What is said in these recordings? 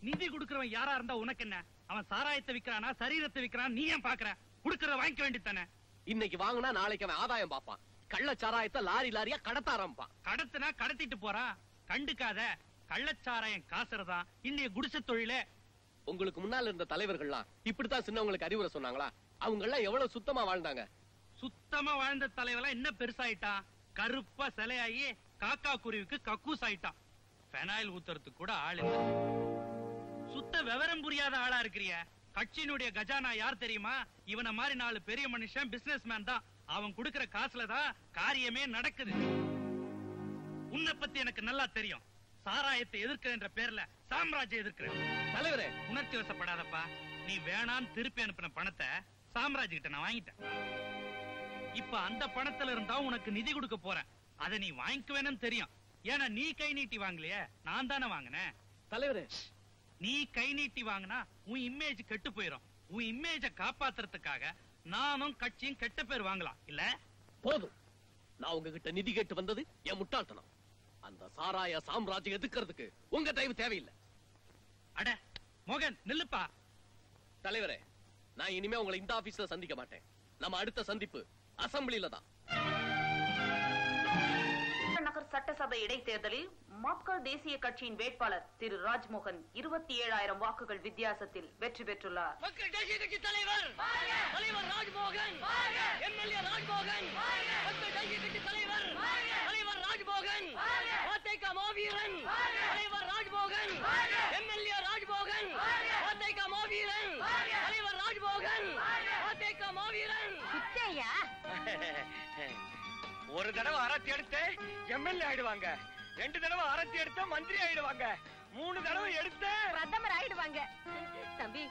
நிதி கொடுக்கறவன் யாரா இருந்தா உனக்கு என்ன? அவன் சாராயத்தை விக்கிறானா சரீரத்தை விக்கிறான், நீ ஏன் பாக்குற? குடுக்கறத வாங்கிக்க வேண்டியதானே. இன்னைக்கு வாங்கினா நாளைக்கு அவன் ஆதாயம் பாப்பான். கள்ள சாராயத்தை லாரி லாரியா கடத்த ஆரம்பிப்பான். கடத்துனா கடத்திட்டு போறான், கண்டுக்காத. கள்ளச்சாராயம் காசுறதா இன்னைய குடிசை தொழிலே. உங்களுக்கு முன்னால இருந்த தலைவர்கள்லாம் இப்படித்தான் சின்னவங்களுக்கு அறிவுரை சொன்னாங்களா? அவங்க எல்லாம் எவ்வளவு சுத்தமா வாழ்ந்தாங்க. சுத்தமா வாழ்ந்த தலைவெல்லாம் என்ன பெருசாயிட்டான்? கருப்பா சிலையாகி காக்கா குருவிக்கு கக்கூஸ் ஆயிட்டான். பெனாயில் ஊத்துறதுக்கு கூட ஆள் இல்ல. சுத்த விவரம் புரியாத ஆளா இருக்கிறிய. கட்சியினுடைய கஜானா யார் தெரியுமா? இவன மாதிரி 4 பெரிய மனுஷன் பிசினஸ் மேன் தான். அவன் கொடுக்கிற காசுலதான் காரியமே நடக்குது. உன்னை பத்தி எனக்கு நல்லா தெரியும். சாராயத்தை எதிர்க்கிற பேர்ல சாம்ராஜ்யம் எதிர்க்கிறேன். தலைவரே, உணர்ச்சி வசப்படாதப்பா. நீ வேணான்னு திருப்பி அனுப்பின பணத்தை சாம்ராஜ் கிட்ட நான் வாங்கிட்டேன். இப்ப அந்த பணத்துல இருந்தா உனக்கு நிதி கொடுக்க போறேன். அதை நீ வாங்கிக்குவேன்னு தெரியும். ஏன்னா நீ கை நீட்டி வாங்கலையே, நான் தானே வாங்கினேன். தலைவரே, நீ கை நீட்டி வாங்கினா உன் இமேஜ் கெட்டு போயிடும். உன் இமேஜ காப்பாத்துறதுக்காக நானும் கட்சியும் கெட்ட பேர் வாங்கலாம் இல்ல? போதும். நான் உங்ககிட்ட நிதி கேட்டு வந்தது என் முட்டாள்தனம். அந்த சாராய சாம்ராஜ்யம் எதுக்கிறதுக்கு உங்க தயவு தேவையில்லை. அட மோகன் நில்லுப்பா. தலைவரே, நான் இனிமே உங்களை இந்த ஆபீஸ்ல சந்திக்க மாட்டேன். நம்ம அடுத்த சந்திப்பு அசம்பிளில தான். நகர் சட்டசபை இடைத்தேர்தலில் மக்கள் தேசிய கட்சியின் வேட்பாளர் திரு ராஜ்மோகன் 27,000 வாக்குகள் வித்தியாசத்தில் வெற்றி பெற்றுள்ளார். மக்கள் தேசிய கட்சி தலைவர் தலைவர் ராஜ்மோகன், எம்எல்ஏ ராஜ்மோகன், மக்கள் தேசிய கட்சி தலைவர் தலைவர் ராஜ்மோகன், பாத்தேகா மாவீரன் தலைவர் ராஜ்மோகன், எம்எல்ஏ ராஜ்மோகன், பாத்தேகா மாவீரன் தலைவர் ராஜ்மோகன், பாத்தேகா மாவீரன். சுத்தையா ஒரு தடவை அரத்தி எடுத்து எம்எல்ஏ ஆயிடுவாங்க, 2 தடவை அரத்தி எடுத்து மந்திரி ஆயிடுவாங்க, 3 தடவை எடுத்து பிரதமர் ஆயிடுவாங்க. தம்பி,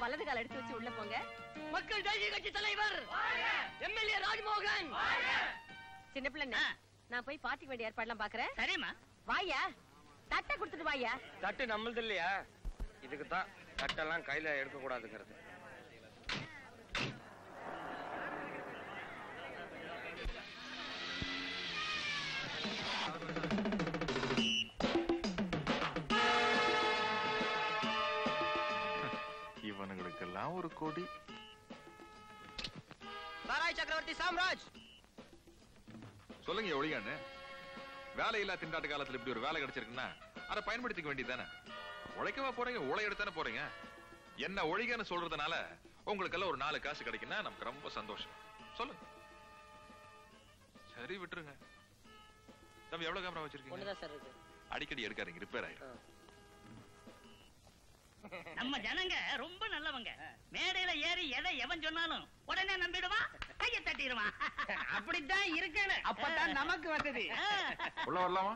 வலது கால் எடுத்து வச்சு உள்ள போங்க. மக்கள் தேசிய கட்சி தலைவர் எம்எல்ஏ ராஜ்மோகன். சின்ன பிள்ளை, நான் போய் பாட்டிக்கு வேண்டிய ஏற்பாடுலாம் பாக்குறேன். சரிம்மா. வாயா, தட்டை கொடுத்துட்டு வாயா. தட்டு நம்மளது இல்லையா? இதுக்குதான் தட்டெல்லாம் கையில எடுக்க கூடாதுங்கிறது. இவனுங்களுக்கெல்லாம் ஒரு கோடி. சாராய் சக்கரவர்த்தி சாம்ராஜ், சொல்லுங்க ஒழிகான்னு. வேலையில்லா திண்டாட்டு காலத்துல இப்படி ஒரு வேலை கிடைச்சிருக்குன்னா அதை பயன்படுத்திக்க வேண்டியதானே. உழைக்கவா போறீங்க? உழை எடுத்தானே போறீங்க. என்ன ஒழிகன்னு சொல்றதுனால உங்களுக்கு எல்லாம் ஒரு 4 காசு கிடைக்குன்னா நமக்கு ரொம்ப சந்தோஷம். சொல்லுங்க. சரி விட்டுருங்க. தம்பி, எவ்வளவு கேமரா வச்சிருக்கீங்க? அடிக்கடி எடுக்காதீங்க, ரிப்பேர் ஆயிடும். நம்ம ஜனங்க ரொம்ப நல்லவங்க. மேடையில ஏறி எதை எவன் சொன்னாலும் உடனே நம்பிடுவான், கைய தட்டிடுவான். அப்படித்தான் இருக்கணும். அப்பதான் நமக்கு வந்தது. உள்ள வரலாமா?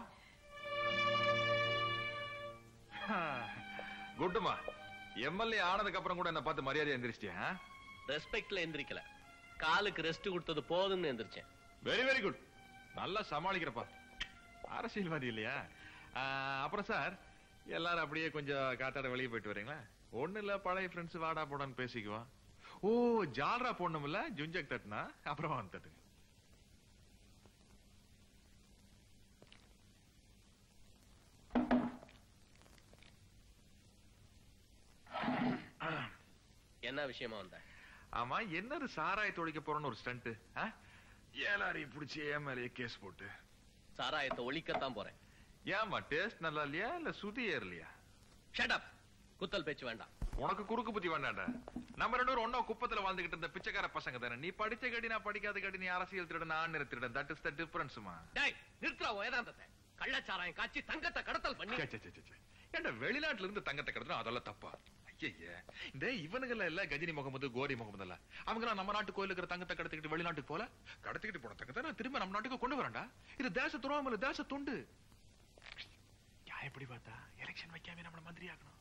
குட்டுமா, எம்எல்ஏ ஆனதுக்கு அப்புறம் கூட என்ன பார்த்து மரியாதை எந்திரிச்சிட்டியா? ரெஸ்பெக்ட்ல எந்திரிக்கல, காலுக்கு ரெஸ்ட் கொடுத்தது போதும்னு எந்திரிச்சேன். Very very good. நல்லா சமாளிக்கிறப்பா. அரசியல்வாதி இல்லையா? அப்புறம் சார், எல்லாரும் அப்படியே கொஞ்சம் காத்தாட வெளியே போயிட்டு வரீங்களா? ஒண்ணு இல்ல, பழைய ஃப்ரெண்ட்ஸ் வாடா போடான்னு பேசிக்குவான். ஓ, ஜால்ரா போடணும் இல்ல, ஜுஞ்சக் தட்டுனா அப்புறம் வந்து தட்டுங்க. என்ன விஷயமா வந்த? ஆமா, என்னது சாராயத்தை ஒழிக்க போறோன்னு ஒரு ஸ்டண்ட்? ஏலாரி புடிச்சு ஏமாலிய கேஸ் போட்டு சாராயத்தை ஒழிக்கத்தான் போறேன். ஏமா, டேஸ்ட் நல்லா இல்லையா இல்ல சுதி ஏறலையா? Shut up. குத்தல் பேச்சு வேண்டாம். உனக்கு குறுக்கு புத்தி வேண்டாண்டா. நம்ம 2 பேரும் ஒன்னா குப்பத்துல வாழ்ந்துகிட்டு இருந்த பிச்சைக்கார பசங்க தானே. நீ படிச்ச கடி, நான் படிக்காத கடி. நீ அரசியல் திருடன், நான் நிற திருடன். தட் இஸ் த டிஃபரன்ஸ்மா. டேய், நிறுத்துறா வேதாந்தத்தை. கள்ளச்சாராயம் காட்சி தங்கத்தை கடத்தல் பண்ணி. ஏண்டா, வெளிநாட்டுல இருந்து தங்கத்தை கடத்தணும் அதெல்லாம் தப்பா? ஐயா, இந்த இவனுங்கள இல்ல, கஜினி முகமது, கோரி முகமது இல்ல, அவங்க நம்ம நாட்டு கோயிலுக்கு இருக்கிற தங்கத்தை கடத்திக்கிட்டு வெளிநாட்டுக்கு போல கடத்திக்கிட்டு போன தங்கத்தை நான் திரும்ப நம்ம நாட்டுக்கு கொண்டு வரேன்டா. இது தேச துரோகம் இல்ல, தேச தொண்டு. எப்படி பார்த்தா எலெக்ஷன் வைக்காம நம்மள மந்திரி ஆகணும்.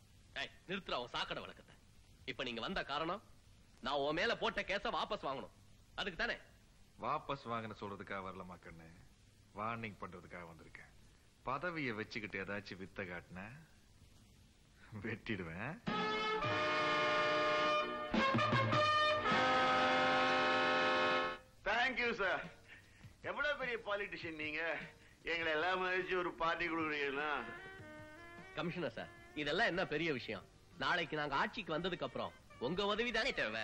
நிறுத்துறா சாக்கடை வழக்கத்தை. இப்ப நீங்க வந்த காரணம், நான் உன் மேல போட்ட கேஸ வாபஸ் வாங்கணும். அதுக்கு தானே? வாபஸ் வாங்கின சொல்றதுக்காக வரலமா கண்ணு, வார்னிங் பண்றதுக்காக வந்திருக்கேன். பதவியை வச்சுக்கிட்டு ஏதாச்சும் வித்த காட்டின வெட்டிடுவேன். Thank you sir. எவ்வளவு பெரிய பாலிட்டிஷியன் நீங்க. எங்களை எல்லாம் மதிச்சு ஒரு பார்ட்டி கொடுக்குறீங்கன்னா கமிஷனர் சார், இதெல்லாம் என்ன பெரிய விஷயம்? நாளைக்கு நாங்க ஆட்சிக்கு வந்ததுக்கு அப்புறம் உங்க உதவி தானே தேவை.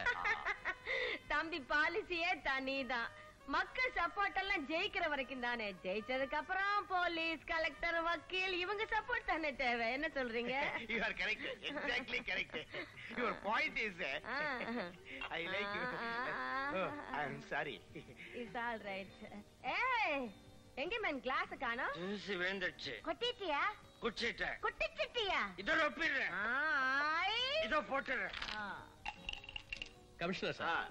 தம்பி பாலிசியே தனிதான். மக்கள் சப்போர்ட் எல்லாம் ஜெயிக்கிற வரைக்கும் தானே. ஜெயிச்சதுக்கு அப்புறம் போலீஸ், கலெக்டர், வக்கீல் இவங்க சப்போர்ட் தானே தேவை. என்ன சொல்றீங்க? You are correct. Exactly correct. Your point is I like you. Oh, I am sorry. It's all right. ஏய், எங்க மேன் கிளாஸ் காணோம்? ஜூஸ் வேண்டச்சு. கொட்டிட்டியா? குடிச்சிட்டேன். குட்டிச்சிட்டியா? இதோ ஒப்பிடுறேன். இதோ போட்டுறேன். கமிஷனர் சார்,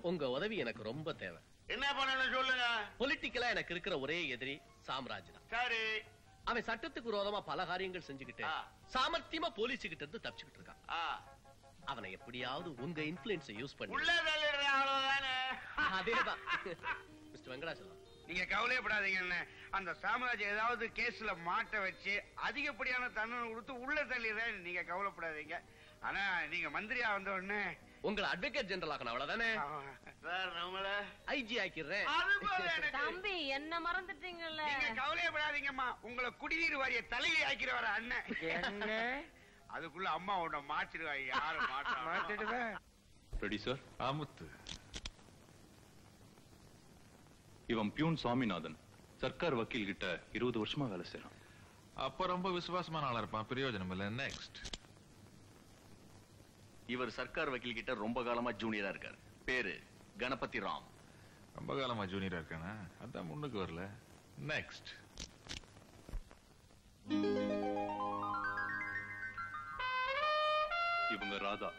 உங்க உதவி எனக்கு ரொம்ப தேவை. என்ன பண்ணணும் சொல்லுங்க. பொலிட்டிக்கலா எனக்கு இருக்கிற ஒரே எதிரி சாம்ராஜ் தான். சரி. அவன் சட்டத்துக்கு விரோதமா பல காரியங்கள் செஞ்சுக்கிட்டு சாமர்த்தியமா போலீஸ் கிட்ட இருந்து தப்பிச்சுக்கிட்டு இருக்கான். அவனை எப்படியாவது உங்க இன்ஃப்ளூயன்ஸை யூஸ் பண்ணி உள்ள தள்ளிடுறேன், அவ்வளவுதானே. அதேதான் மிஸ்டர் வெங்கடாச்சலம். நீங்க கவலைப்படாதீங்க. என்ன அந்த சாம்ராஜ் ஏதாவது கேஸ்ல மாட்ட வச்சு அதிகப்படியான தண்டனை கொடுத்து உள்ள தள்ளிடுறேன். நீங்க கவலைப்படாதீங்க. ஆனா நீங்க மந்திரியா வந்த உடனே உங்களை அட்வொகேட் ஜெனரல் ஆக்கணும், அவ்வளவுதானே? சார் நம்மள ஐஜி ஆக்கிடுறேன். தம்பி என்ன மறந்துட்டீங்கல்ல? நீங்க கவலைப்படாதீங்கம்மா. உங்களை குடிநீர் வாரிய தலையை ஆக்கிற வர அண்ணன். என்ன? அதுக்குள்ள அம்மா உன்னை மாத்திடுவாங்க. யாரும் மாத்திடுவேன். Ready sir? ஆமுத்து, இவன் பியூன் சுவாமிநாதன். சர்க்கார் வக்கீல் கிட்ட 20 வருஷமா வேலை செய்யறான். அப்ப ரொம்ப விசுவாசமான ஆளா இருப்பான். பிரயோஜனம் இல்ல. நெக்ஸ்ட். இவர் சர்க்கார் வக்கீல் கிட்ட ரொம்ப காலமா ஜூனியரா இருக்காரு. பேரு கணபதி ராம். ரொம்ப காலமா ஜூனியரா இருக்கானா? அதான் முன்னுக்கு வரல. நெக்ஸ்ட். இவங்க ராதா.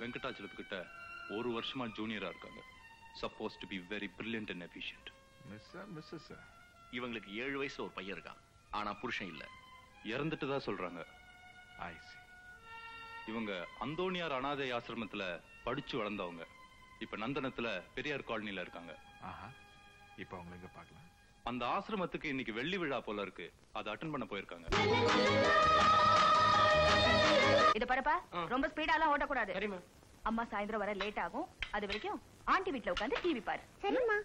வெங்கடாச்சலத்துக்கிட்ட 1 வருஷமா ஜூனியரா இருக்காங்க. Suppose to be very brilliant and efficient. Mrs இவங்களுக்கு 7 வயசு ஒரு பையன் இருக்கான். ஆனா புருஷன் இல்ல. இறந்துட்டு தான் சொல்றாங்க. ஐ சி. இவங்க அந்தோனியார் அனாதை ஆசிரமத்துல படிச்சு வளர்ந்தவங்க. இப்ப நந்தனத்துல பெரியார் காலனில இருக்காங்க. ஆஹா. இப்ப அவங்க எங்க பார்க்கலாம்? அந்த ஆசிரமத்துக்கு இன்னைக்கு வெள்ளி விழா போல இருக்கு. அதை அட்டெண்ட் பண்ண போயிருக்காங்க. இத பாருப்பா, ரொம்ப ஸ்பீடாலாம் ஓட்டக்கூடாது. சரிம்மா. அம்மா சாயந்தரம் வர லேட் ஆகும். அது வரைக்கும் ஆண்டி வீட்ல உட்கார்ந்து டிவி பாரு. சரிம்மா.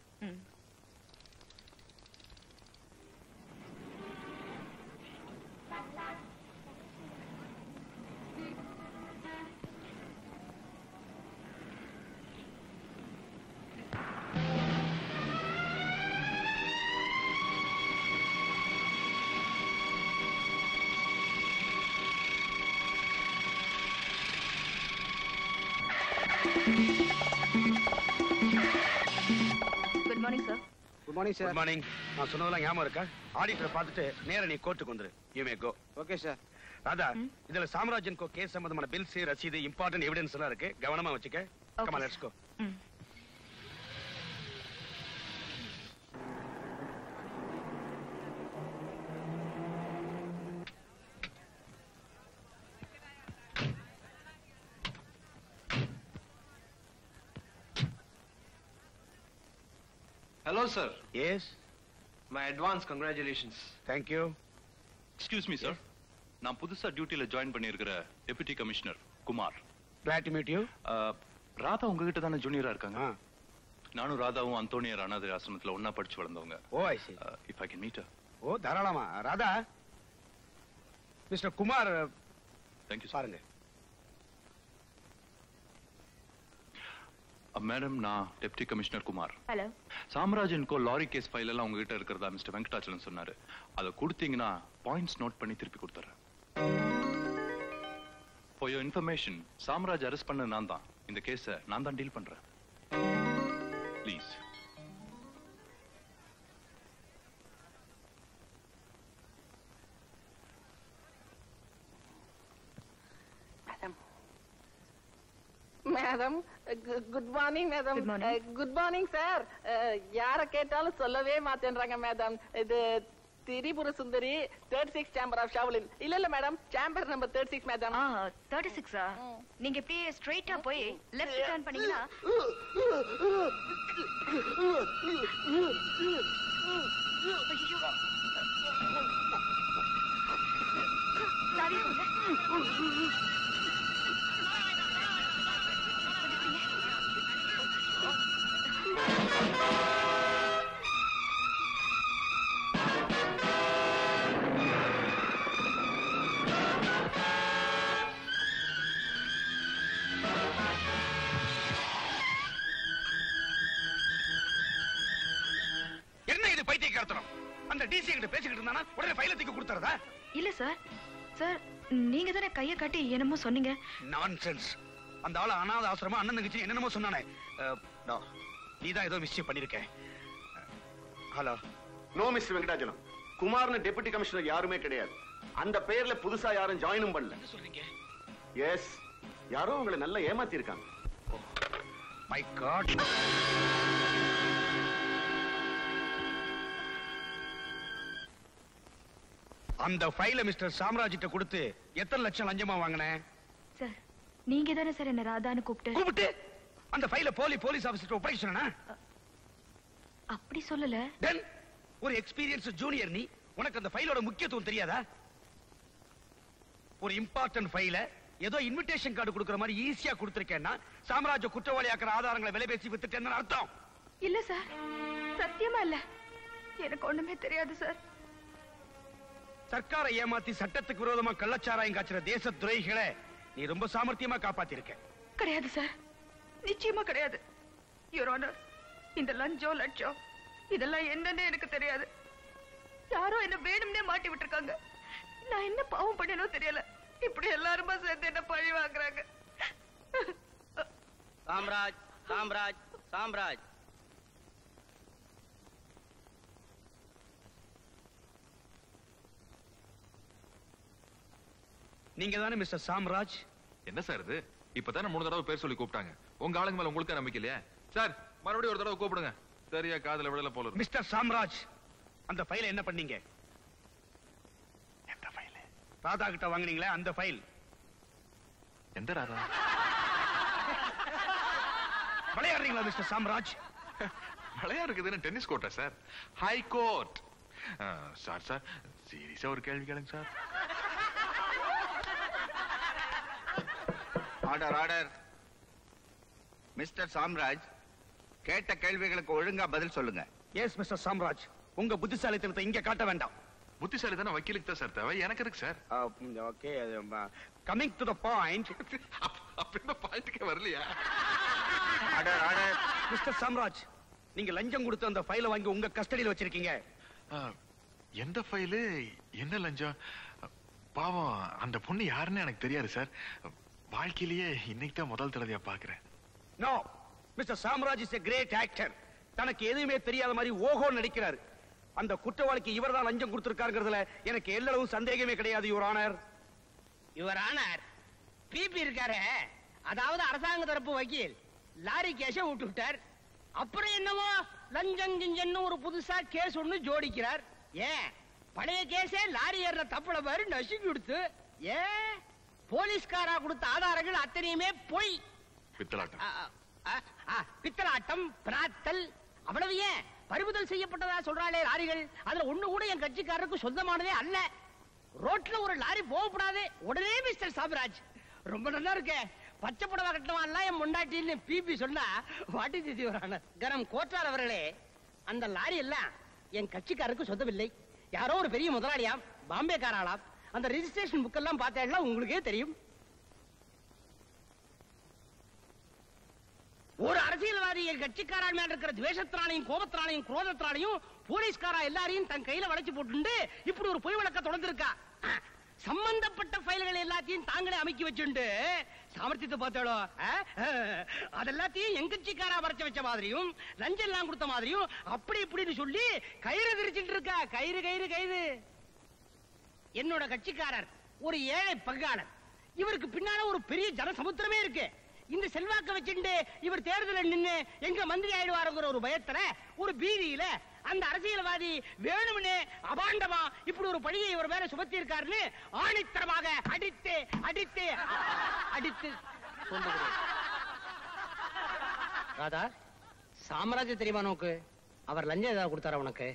Good morning sir. Good morning sir. Good morning. நான் சொன்னதெல்லாம் ஞாபகம் இருக்கா? ஆடிட்டர் பார்த்துட்டு நேரா நீ கோர்ட்டுக்கு வந்துரு. You may go. Okay sir. Radha, இதுல சாம்ராஜன் கோ கேஸ் சம்பந்தமான பில்ஸ், ரசீது, இம்பார்ட்டன்ட் எவிடன்ஸ் எல்லாம் இருக்கு. கவனமா வச்சுக்க. Come on, let's go. Hello, sir. Yes. My advance congratulations. Thank you. Excuse me, sir. நான் புதுசா டியூட்டில ஜாயின் பண்ணியிருக்கிற deputy commissioner Kumar. Glad to meet you. Radha உங்ககிட்ட தானே ஜூனியரா இருக்காங்க? நானும் ராதாவும் அந்தோனியார் அனாதை ஆசிரமத்துல ஒன்னா படிச்சு வளர்ந்தவங்க. Oh, I see. If I can meet her. ஓ, தாராளமா. Radha, mister Kumar. Thank you, sir. பாருங்க. மேடம், நான் டெப்டி கமிஷனர் குமார். ஹலோ. சாம்ராஜனுக்கோ லாரி கேஸ் ஃபைல் எல்லாம் உங்ககிட்ட இருக்கிறதா மிஸ்டர் வெங்கடாச்சலம் சொன்னாரு. அதை கொடுத்தீங்கன்னா பாயிண்ட்ஸ் நோட் பண்ணி திருப்பி கொடுத்துறேன். For your information, Samraj arrest பண்ண நான் தான். இந்த கேஸை நான் தான் டீல் பண்றேன். Please. Madam, good morning madam. Good morning sir. யார கேட்டாலும் சொல்லவே மாட்டேன்றாங்க மேடம். இது Tripura Sundari 36 chamber of Shaolin. இல்ல மேடம், சேம்பர் நம்பர் 36 மேடம். 36ஆ? நீங்க இப்படியே ஸ்ட்ரைட்டா போய் லெஃப்ட் டர்ன் பண்ணீங்கன்னா குழந்தைக்கு கொடுத்துறதா? இல்ல சார். சார், நீங்க தானே கைய காட்டி என்னமோ சொன்னீங்க. நான்சென்ஸ். அந்த ஆளு அனாதை ஆசிரமம் அண்ணன் தங்கச்சி என்னென்னமோ சொன்னானே. நீதான் ஏதோ மிஸ்டேக் பண்ணிருக்க. ஹலோ. No mister Venkatachalam. குமார்னு டெபுட்டி கமிஷனர் யாருமே கிடையாது. அந்த பெயர்ல புதுசா யாரும் ஜாயினும் பண்ணல. சொல்றீங்க? எஸ், யாரோ உங்களை நல்லா ஏமாத்தி இருக்காங்க. My God. அந்த ஃபைல மிஸ்டர் சாம்ராஜ்கிட்ட கொடுத்து எத்தனை லட்சம் லஞ்சமா வாங்கின? சார், நீங்க தானே சார் என்ன ராதான்னு கூப்பிட்டு அந்த ஃபைல போலீஸ் ஆபீசர்ட்ட ஒப்படைக்க சொன்னா? அப்படி சொல்லல. தென் ஒரு எக்ஸ்பீரியன்ஸ் ஜூனியர் நீ, உனக்கு அந்த ஃபைலோட முக்கியத்துவம் தெரியாதா? ஒரு இம்பார்ட்டன்ட் ஃபைல ஏதோ இன்விடேஷன் கார்டு கொடுக்கிற மாதிரி ஈஸியா கொடுத்திருக்கேன்னா சாம்ராஜ்ய குற்றவாளியாக்குற ஆதாரங்களை விலை பேசி வித்துட்டேன்னு அர்த்தம். இல்ல சார், சத்தியமா இல்ல. எனக்கு ஒண்ணுமே தெரியாது சார். சர்க்காரை ஏமாத்தி சட்டத்துக்கு விரோதமா கள்ளச்சாராயம் காய்ச்சற தேச துரோகிகளை நீ ரொம்ப சாமர்த்தியமா காப்பாத்தி இருக்க. கிடையாது சார், நிச்சயமா கிடையாது. யுவர் ஆனர், இந்த லஞ்சம் லட்சம் இதெல்லாம் என்னன்னு எனக்கு தெரியாது. யாரோ என்ன வேணும்னே மாட்டி விட்டுருக்காங்க. நான் என்ன பாவம் பண்ணனோ தெரியல. இப்படி எல்லாருமா சேர்ந்து என்ன பழி வாங்குறாங்க. சாம்ராஜ், சாம்ராஜ், சாம்ராஜ். நீங்க தானே மிஸ்டர் சாம்ராஜ்? என்ன சார் இது? இப்பதானே 3 தடவை பேர் சொல்லி கூப்பிட்டாங்க. உங்க ஆளுங்க மேல உங்களுக்கு நம்பிக்கை இல்லையா சார்? மறுபடியும் ஒரு தடவை கூப்பிடுங்க. சரியா காதுல விடல போல. மிஸ்டர் சாம்ராஜ், அந்த ஃபைலை என்ன பண்ணீங்க? எந்த ஃபைல்? ராதா கிட்ட வாங்குனீங்களே அந்த ஃபைல். எந்த ராதா? விளையாடுறீங்களா மிஸ்டர் சாம்ராஜ்? விளையாடுறதுன்னு டென்னிஸ் கோர்ட்டா sir? High court. Sir sir சீரியஸா ஒரு கேள்வி கேளுங்க sir. Order order. Mister Samraj, கேட்ட கேள்விகளுக்கு ஒழுங்கா பதில் சொல்லுங்க. எஸ் மிஸ்டர் சாம்ராஜ், உங்க புத்திசாலித்தனத்தை இங்க காட்ட வேண்டாம். புத்திசாலித்தனம் வக்கீலுக்கு தான் சார் தேவை, எனக்கு இருக்கு sir. Okay, coming to the point. அப்படியே பாயிண்ட்க்கே வரலையா? Order order. மிஸ்டர் சாம்ராஜ், நீங்க லஞ்சம் கொடுத்து அந்த ஃபைலை வாங்கி உங்க கஸ்டடியில வச்சிருக்கீங்க. எந்த ஃபைலு, என்ன லஞ்சம்? பாவம் அந்த பொண்ணு யாருன்னு எனக்கு தெரியாது சார். வாழ்க்கையிலேயே இன்னைக்கு தான் முதல் தடவையா பாக்குறேன். No, mister Samraj is a great actor. தனக்கு எதுவுமே தெரியாத மாதிரி ஓஹோ நடிக்கிறார். அந்த குற்றவாளிக்கு இவர்தான் லஞ்சம் கொடுத்திருக்காருங்கிறதுல எனக்கு எல்லளவும் சந்தேகமே கிடையாது your honour. Your honour, PP இருக்காரு, அதாவது அரசாங்க தரப்பு வக்கீல் லாரி கேஸ விட்டுட்டார். அப்புறம் என்னவோ லஞ்சம் கிஞ்சன்னு ஒரு புதுசா கேஸ் ஒண்ணு ஜோடிக்கிறார். ஏன் பழைய கேஸே லாரி ஏற தப்புல பாரு நசுக்கி கொடுத்து. ஏன் போலீஸ்காரா கொடுத்த ஆதாரங்கள் அத்தனையுமே பொய். பித்தலாட்டம், பித்தலாட்டம், பிராத்தல், அவ்வளவு ஏன் பறிமுதல் செய்யப்பட்டதா சொல்றாளே லாரிகள், அதுல ஒண்ணு கூட என் கட்சிக்காரருக்கு சொந்தமானதே அல்ல. ரோட்ல ஒரு லாரி போகப்படாது. உடனே மிஸ்டர் சாம்ராஜ், ரொம்ப நல்லா இருக்க, பச்சை புடவை கட்டவான்லாம் என் முண்டாட்டின்னு பிபி சொன்னா வாட்டி திதி வரான. கரம் கோட்டார் அவர்களே, அந்த லாரி எல்லாம் என் கட்சிக்காரருக்கு சொந்தமில்லை. யாரோ ஒரு பெரிய முதலாளியாம், பாம்பே காராளாம். அந்த ரெஜிஸ்ட்ரேஷன் புக் எல்லாம் பார்த்தா உங்களுக்கே தெரியும். ஒரு அரசியல்வாதி என் கட்சிக்காரன் மேல இருக்கிற துவேஷத்தினாலையும் கோபத்தினாலையும் குரோதத்தினாலையும் போலீஸ்காரா எல்லாரையும் தன் கையில வளைச்சு போட்டு இப்படி ஒரு பொய் வழக்க தொடர்ந்திருக்கா. சம்பந்தப்பட்ட ஃபைல்கள் எல்லாத்தையும் தாங்களே அமைக்கி வச்சுண்டு சாமர்த்தியத்தை பார்த்தாலோ அதெல்லாத்தையும் என் கட்சிக்காரா வரைச்சு வச்ச மாதிரியும் லஞ்சம் எல்லாம் கொடுத்த மாதிரியும் அப்படி இப்படின்னு சொல்லி கயிறு விரிச்சுட்டு இருக்கா. கயிறு கயிறு கயிறு. என்னோட கட்சிக்காரர் ஒரு ஏழை பங்காளர். இவருக்கு பின்னால ஒரு பெரிய ஜனசமுத்திரமே இருக்கு. இந்த செல்வாக்க வச்சுட்டு இவர் தேர்தல் நின்னு எங்க மந்திரி ஆயிடுவாருங்கிற ஒரு பயத்துல ஒரு பீதியில அந்த அரசியல்வாதி வேணும்னே அபாண்டமா இப்படி ஒரு பழியை இவர் மேல சுமத்தி இருக்காருன்னு ஆணித்தரமாக அடித்து அடித்து அடித்து சொல்லுகிறேன். ராதா, சாம்ராஜ்ய தெரியுமா நோக்கு? அவர் லஞ்சம் ஏதாவது கொடுத்தாரா உனக்கு?